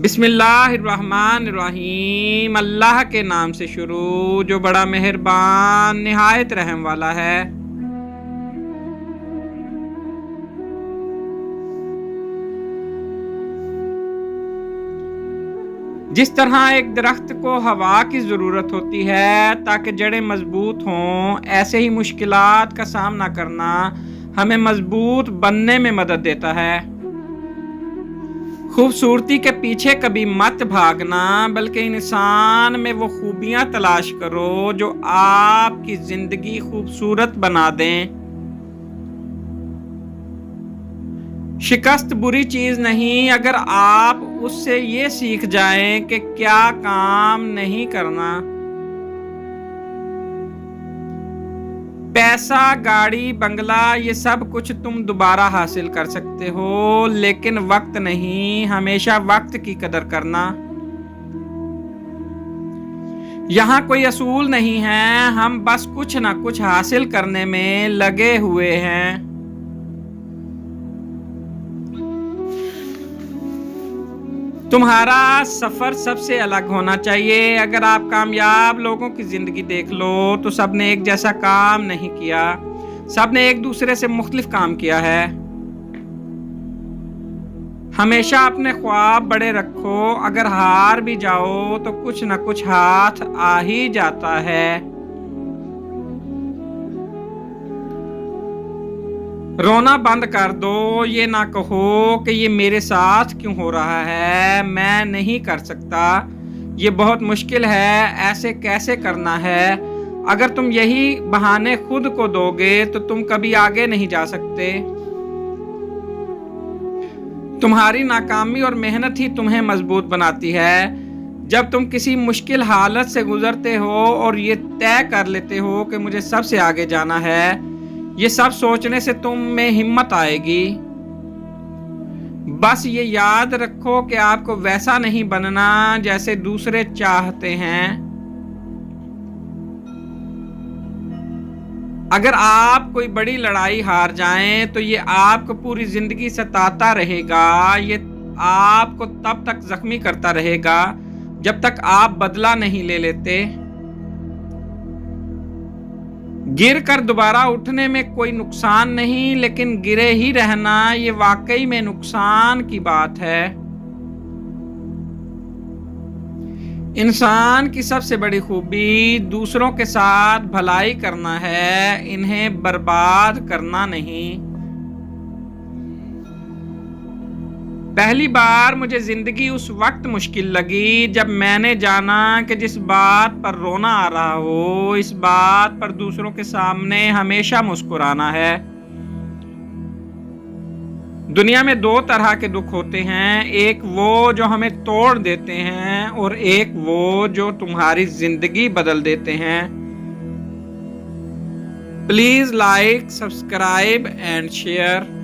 بسم اللہ الرحمن الرحیم، اللہ کے نام سے شروع جو بڑا مہربان نہایت رحم والا ہے۔ جس طرح ایک درخت کو ہوا کی ضرورت ہوتی ہے تاکہ جڑیں مضبوط ہوں، ایسے ہی مشکلات کا سامنا کرنا ہمیں مضبوط بننے میں مدد دیتا ہے۔ خوبصورتی کے پیچھے کبھی مت بھاگنا، بلکہ انسان میں وہ خوبیاں تلاش کرو جو آپ کی زندگی خوبصورت بنا دیں۔ شکست بری چیز نہیں اگر آپ اس سے یہ سیکھ جائیں کہ کیا کام نہیں کرنا۔ پیسہ، گاڑی، بنگلہ، یہ سب کچھ تم دوبارہ حاصل کر سکتے ہو، لیکن وقت نہیں۔ ہمیشہ وقت کی قدر کرنا۔ یہاں کوئی اصول نہیں ہے، ہم بس کچھ نہ کچھ حاصل کرنے میں لگے ہوئے ہیں۔ تمہارا سفر سب سے الگ ہونا چاہیے۔ اگر آپ کامیاب لوگوں کی زندگی دیکھ لو تو سب نے ایک جیسا کام نہیں کیا، سب نے ایک دوسرے سے مختلف کام کیا ہے۔ ہمیشہ اپنے خواب بڑے رکھو، اگر ہار بھی جاؤ تو کچھ نہ کچھ ہاتھ آ ہی جاتا ہے۔ رونا بند کر دو، یہ نہ کہو کہ یہ میرے ساتھ کیوں ہو رہا ہے، میں نہیں کر سکتا، یہ بہت مشکل ہے، ایسے کیسے کرنا ہے۔ اگر تم یہی بہانے خود کو دو گے تو تم کبھی آگے نہیں جا سکتے۔ تمہاری ناکامی اور محنت ہی تمہیں مضبوط بناتی ہے۔ جب تم کسی مشکل حالت سے گزرتے ہو اور یہ طے کر لیتے ہو کہ مجھے سب سے آگے جانا ہے، یہ سب سوچنے سے تم میں ہمت آئے گی۔ بس یہ یاد رکھو کہ آپ کو ویسا نہیں بننا جیسے دوسرے چاہتے ہیں۔ اگر آپ کوئی بڑی لڑائی ہار جائیں تو یہ آپ کو پوری زندگی ستاتا رہے گا، یہ آپ کو تب تک زخمی کرتا رہے گا جب تک آپ بدلہ نہیں لے لیتے۔ گر کر دوبارہ اٹھنے میں کوئی نقصان نہیں، لیکن گرے ہی رہنا یہ واقعی میں نقصان کی بات ہے۔ انسان کی سب سے بڑی خوبی دوسروں کے ساتھ بھلائی کرنا ہے، انہیں برباد کرنا نہیں۔ پہلی بار مجھے زندگی اس وقت مشکل لگی جب میں نے جانا کہ جس بات پر رونا آ رہا ہو، اس بات پر دوسروں کے سامنے ہمیشہ مسکرانا ہے۔ دنیا میں دو طرح کے دکھ ہوتے ہیں، ایک وہ جو ہمیں توڑ دیتے ہیں اور ایک وہ جو تمہاری زندگی بدل دیتے ہیں۔ Please like, subscribe and share.